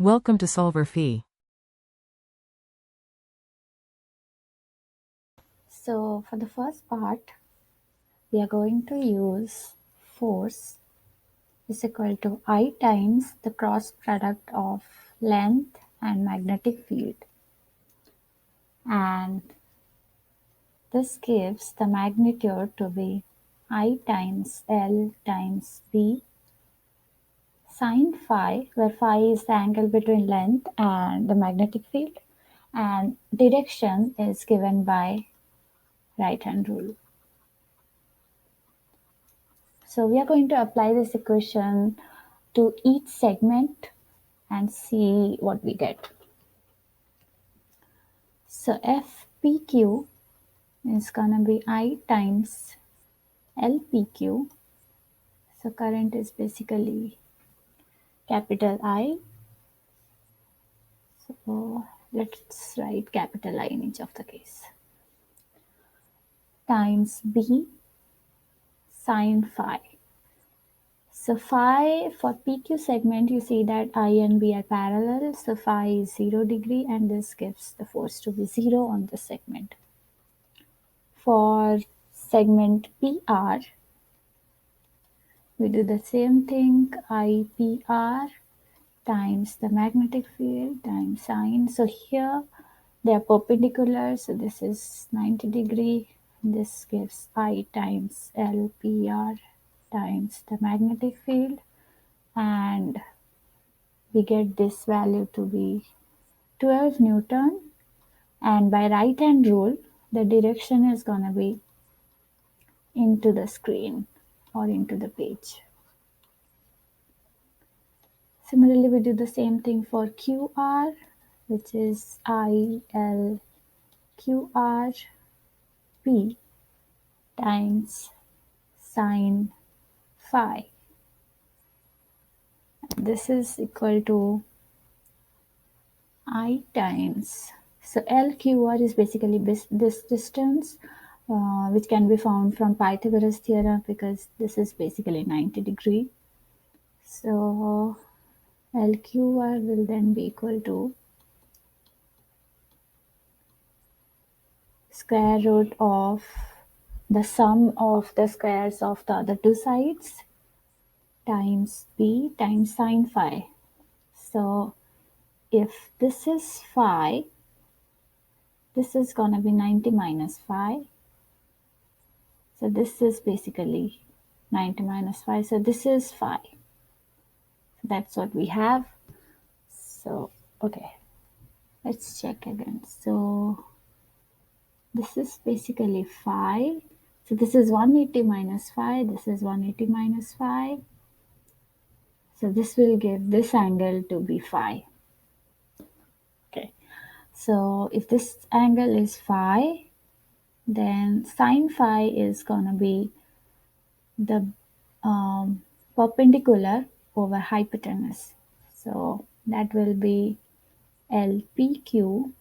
Welcome to solverfy. So for the first part, we are going to use force is equal to I times the cross product of length and magnetic field. And this gives the magnitude to be I times L times B sine phi, where phi is the angle between length and the magnetic field, and direction is given by right hand rule. So we are going to apply this equation to each segment and see what we get. So FPQ is going to be I times LPQ. So current is basically capital I. So let's write capital I in each of the case. Times B sine phi. So phi for PQ segment, you see that I and B are parallel. So phi is 0 degree and this gives the force to be 0 on the segment. For segment PR, we do the same thing, IPR times the magnetic field times sine. So here they are perpendicular, so this is 90 degree. This gives I times LPR times the magnetic field, and we get this value to be 12 Newton. And by right hand rule, the direction is going to be into the screen or into the page. Similarly, we do the same thing for QR, which is ILQRP times sine phi. This is equal to I times. So LQR is basically this distance, which can be found from Pythagoras theorem because this is basically 90 degree. So LQR will then be equal to square root of the sum of the squares of the other two sides times B times sine phi. So if this is phi, this is going to be 90 minus phi. So this is basically 90 minus phi. So this is phi. So that's what we have. So, okay, let's check again. So this is basically phi. So this is 180 minus phi. This is 180 minus phi. So this will give this angle to be phi. Okay. So if this angle is phi, then sine phi is going to be the perpendicular over hypotenuse. So that will be LPQ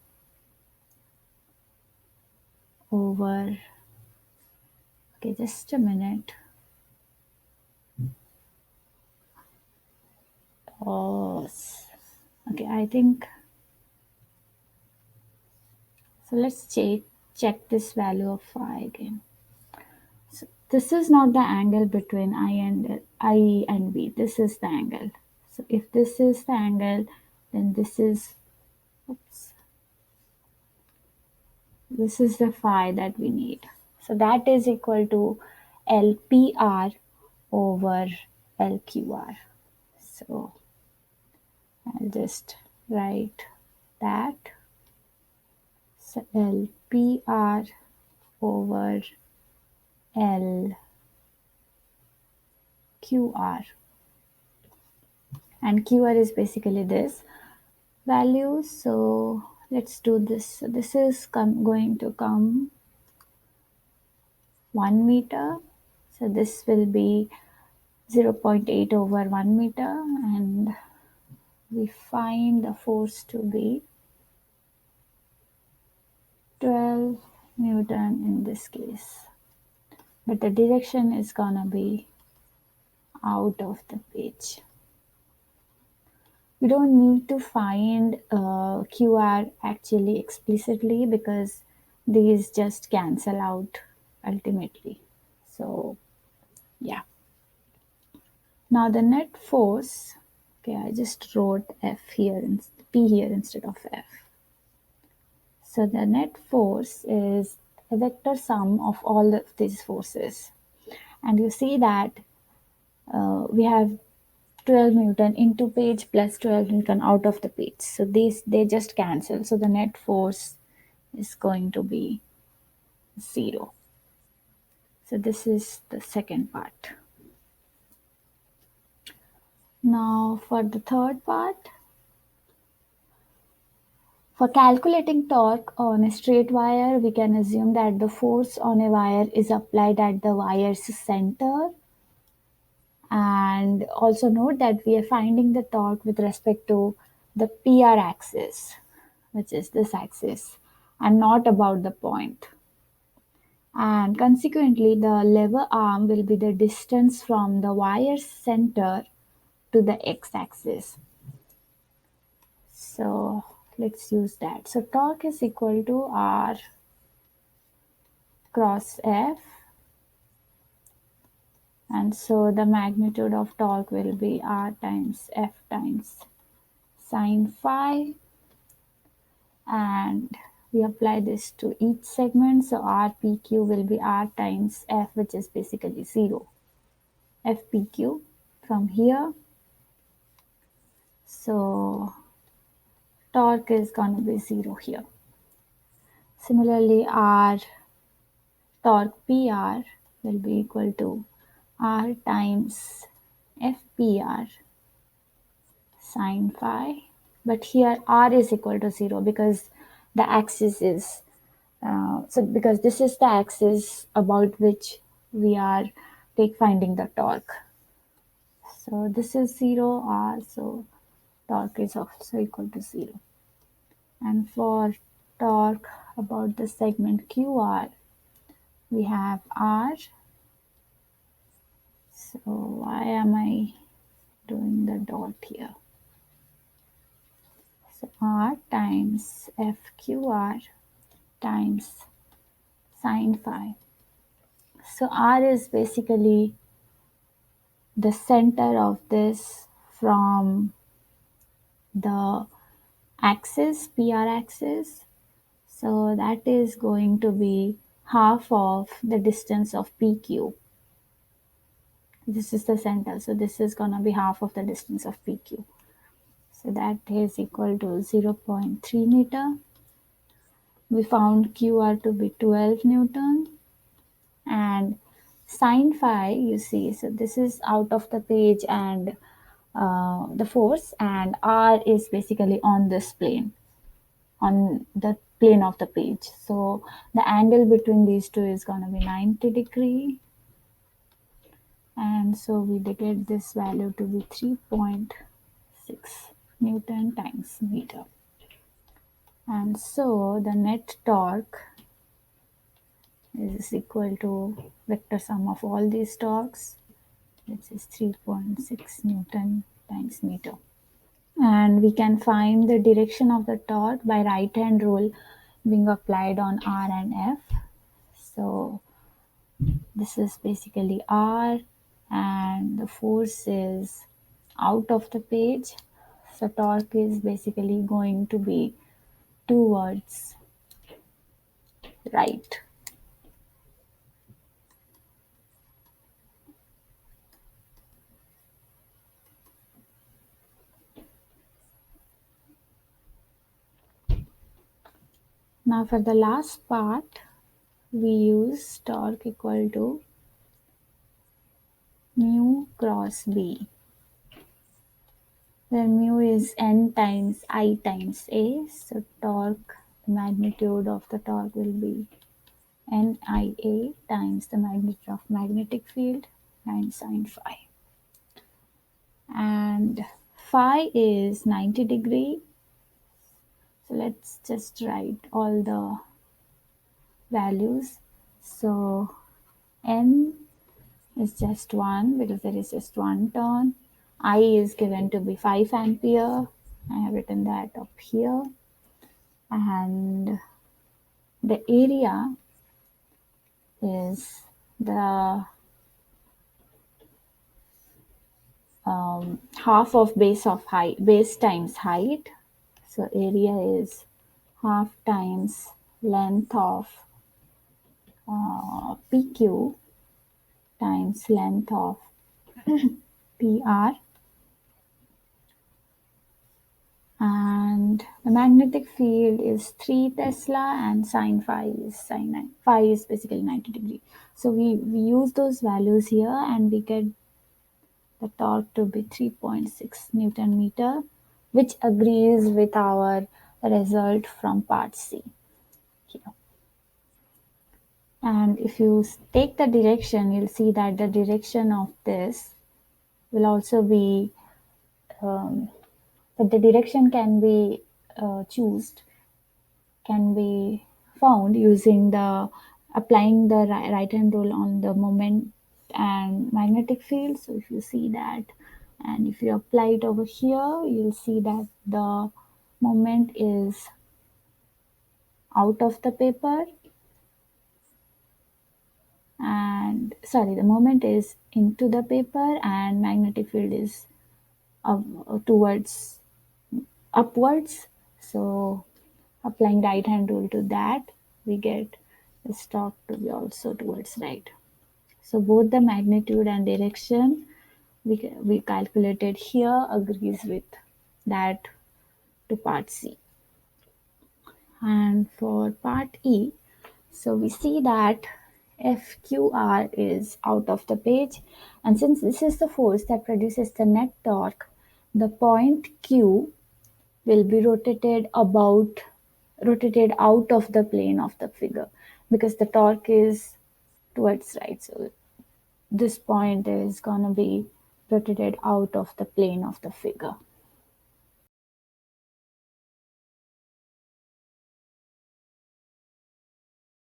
over, okay, just a minute. Oh, okay, I think, so let's check this value of phi again. So this is not the angle between I and B. This is the angle. So if this is the angle, then this is, oops, this is the phi that we need. So that is equal to LPR over LQR. So I'll just write that. So LPR over LQR. And QR is basically this value. So let's do this. So this is going to come 1 meter. So this will be 0.8 over 1 meter, and we find the force to be 12 Newton in this case. But the direction is gonna be out of the page. We don't need to find QR actually explicitly because these just cancel out ultimately. So yeah. Now the net force, okay, I just wrote F here and P here instead of F. So the net force is a vector sum of all of these forces. And you see that we have 12 Newton into page plus 12 Newton out of the page. So these they just cancel. So the net force is going to be 0. So this is the second part. Now for the third part, for calculating torque on a straight wire, we can assume that the force on a wire is applied at the wire's center. And also note that we are finding the torque with respect to the PR axis, which is this axis, and not about the point. And consequently, the lever arm will be the distance from the wire's center to the x-axis. So let's use that. So torque is equal to R cross F, and so the magnitude of torque will be R times F times sine phi, and we apply this to each segment. So RPQ will be R times F, which is basically 0. FPQ from here. So torque is going to be 0 here. Similarly, R torque PR will be equal to R times FPR sine phi. But here R is equal to 0 because the axis is, so because this is the axis about which we are finding the torque. So this is 0 R, so torque is also equal to 0. And for torque about the segment QR, we have R. So why am I doing the dot here? So R times FQR times sine phi. So R is basically the center of this from the axis, PR axis. So that is going to be half of the distance of PQ. This is the center, so this is going to be half of the distance of PQ. So that is equal to 0.3 meter. We found QR to be 12 Newton, and sine phi, you see, so this is out of the page and the force, and R is basically on this plane, on the plane of the page. So the angle between these two is going to be 90 degree. And so we get this value to be 3.6 Newton times meter. And so the net torque is equal to vector sum of all these torques, which is 3.6 Newton times meter. And we can find the direction of the torque by right hand rule being applied on R and F. So this is basically R, and the force is out of the page. So torque is basically going to be towards right. Now for the last part, we use torque equal to mu cross B, where mu is N times I times A. So torque, the magnitude of the torque will be NIA times the magnitude of magnetic field times sine phi. And phi is 90 degree. So let's just write all the values. So N is just 1 because there is just one turn. I is given to be 5 ampere. I have written that up here. And the area is the half of base times height. So area is half times length of PQ times length of PR, and the magnetic field is 3 Tesla, and sine phi is phi is basically 90 degree. So we use those values here and we get the torque to be 3.6 Newton meter, which agrees with our result from part C here. And if you take the direction, you'll see that the direction of this will also be, but the direction can be chosen, can be found using the applying the right hand rule on the moment and magnetic field. So if you see that, and if you apply it over here, you'll see that the moment is out of the paper, and sorry, the moment is into the paper and magnetic field is towards upwards. So applying right hand rule to that, we get the torque to be also towards right. So both the magnitude and direction we calculated here agrees with that to part C. And for part E, so we see that FQR is out of the page, and since this is the force that produces the net torque, the point Q will be rotated out of the plane of the figure, because the torque is towards right. So this point is gonna be rotated out of the plane of the figure.